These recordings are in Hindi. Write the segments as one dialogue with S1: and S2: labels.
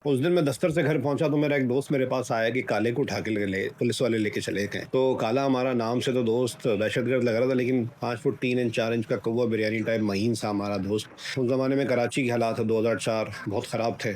S1: उस दिन मैं दफ्तर से घर पहुंचा तो मेरा एक दोस्त मेरे पास आया कि काले को उठा के ले पुलिस वाले लेके चले गए। तो काला हमारा नाम से तो दोस्त दहशतगर्द लग रहा था, लेकिन 5 फुट 3 इंच 4 इंच का कौवा बिरयानी टाइप महीन सा हमारा दोस्त। उस जमाने में कराची के हालात 2004 बहुत ख़राब थे।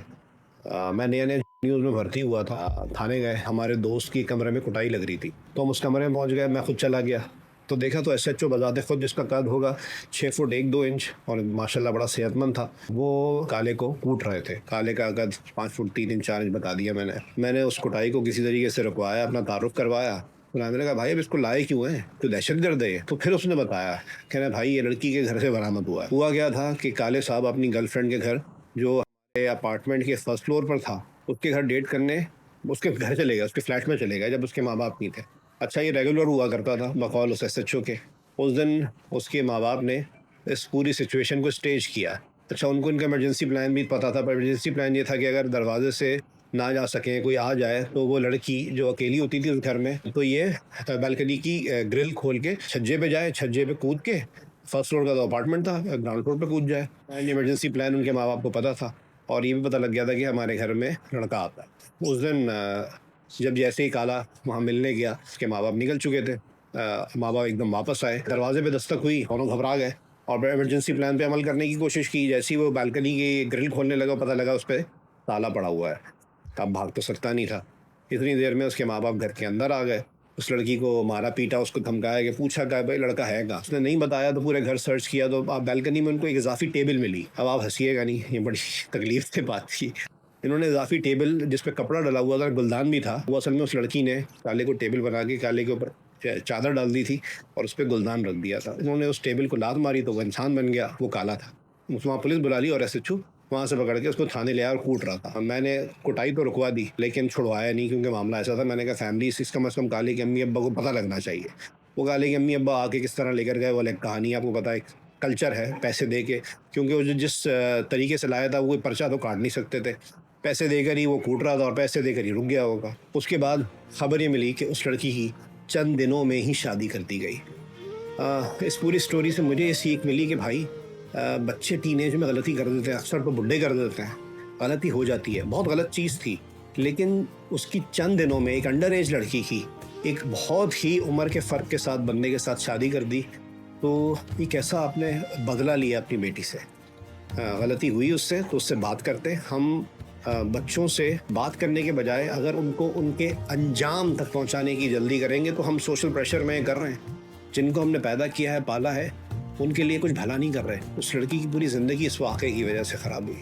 S1: मैं नया नया न्यूज़ में भर्ती हुआ था। थाने गए, हमारे दोस्त की कमरे में कुटाई लग रही थी तो हम उस कमरे में पहुंच गए। मैं खुद चला गया तो देखा तो एसएचओ बजाते खुद, जिसका कद होगा 6 फुट 1 2 इंच और माशाल्लाह बड़ा सेहतमंद था, वो काले को कूट रहे थे। काले का कद 5 फुट 3 इंच 4 इंच बता दिया मैंने उस कुटाई को किसी तरीके से रुकवाया, अपना तारुफ करवाया। तो मैंने कहा भाई अब इसको लाए क्यों है, तो दहशतगर्द है ये। तो फिर उसने बताया, कह रहे भाई ये लड़की के घर से बरामद हुआ क्या था कि काले साहब अपनी गर्लफ्रेंड के घर, जो अपार्टमेंट के फर्स्ट फ्लोर पर था, उसके घर डेट करने उसके घर चले गए, उसके फ्लैट में चले गए जब उसके माँ बाप नहीं थे। अच्छा, ये रेगुलर हुआ करता था बकौल उस एसएचओ के। उस दिन उसके माँ बाप ने इस पूरी सिचुएशन को स्टेज किया। अच्छा, उनको इनका इमरजेंसी प्लान भी पता था, पर इमरजेंसी प्लान ये था कि अगर दरवाजे से ना जा सकें, कोई आ जाए, तो वो लड़की जो अकेली होती थी उस घर में, तो ये बालकनी की ग्रिल खोल के छज्जे पे जाए, छज्जे पे कूद के, फर्स्ट फ्लोर का तो अपार्टमेंट था, ग्राउंड फ्लोर पे कूद जाए। इमरजेंसी प्लान उनके माँ बाप को पता था और ये भी पता लग गया था कि हमारे घर में लड़का आता है। उस दिन जब जैसे ही काला वहाँ मिलने गया, उसके माँ बाप निकल चुके थे। माँ बाप एकदम वापस आए, दरवाजे पे दस्तक हुई, दोनों घबरा गए और इमरजेंसी प्लान पे अमल करने की कोशिश की। जैसे ही वो बालकनी की ग्रिल खोलने लगा, पता लगा उस पर ताला पड़ा हुआ है। अब भाग तो सकता नहीं था। इतनी देर में उसके माँ बाप घर के अंदर आ गए। उस लड़की को मारा पीटा, उसको धमकाया, कि पूछा क्या भाई लड़का है कहाँ। उसने नहीं बताया तो पूरे घर सर्च किया तो आप बालकनी में उनको एक इजाफी टेबल मिली। अब आप हंसीएगा नहीं, ये बड़ी तकलीफ से बात थी। इन्होंने इजाफी टेबल जिस पे कपड़ा डला हुआ था, गुलदान भी था, वो असल में उस लड़की ने काले को टेबल बना के काले के ऊपर चादर डाल दी थी और उस पर गुलदान रख दिया था। इन्होंने उस टेबल को लात मारी तो वो इंसान बन गया, वो काला था। वहाँ पुलिस बुला ली और एसएचओ वहाँ से पकड़ के उसको थाने ले आया और कूट रहा था। मैंने कुटाई तो रुकवा दी लेकिन छुड़वाया नहीं, क्योंकि मामला ऐसा था। मैंने कहा फैमिली इस कम से कम काले की अम्मी अब्बा को पता लगना चाहिए। वो काले की अम्मी अब्बा आके किस तरह लेकर गए, वो अलग कहानी, आपको पता है, कल्चर है पैसे दे के। क्योंकि वो जिस तरीके से लाया था, वो कोई पर्चा तो काट नहीं सकते थे, पैसे देकर ही वो कूट रहा था और पैसे देकर ही रुक गया होगा। उसके बाद खबर ये मिली कि उस लड़की की चंद दिनों में ही शादी कर दी गई। इस पूरी स्टोरी से मुझे ये सीख मिली कि भाई बच्चे टीनेज में गलती कर देते हैं, अक्सर तो बुढ़े कर देते हैं। गलती हो जाती है, बहुत गलत चीज़ थी, लेकिन उसकी चंद दिनों में एक अंडर एज लड़की की एक बहुत ही उम्र के फ़र्क के साथ बंदे के साथ शादी कर दी। तो ये कैसा आपने बदला लिया अपनी बेटी से। गलती हुई उससे तो उससे बात करते हम। बच्चों से बात करने के बजाय अगर उनको उनके अंजाम तक पहुंचाने की जल्दी करेंगे तो हम सोशल प्रेशर में कर रहे हैं। जिनको हमने पैदा किया है, पाला है, उनके लिए कुछ भला नहीं कर रहे। उस लड़की की पूरी ज़िंदगी इस वाक़े की वजह से ख़राब हुई।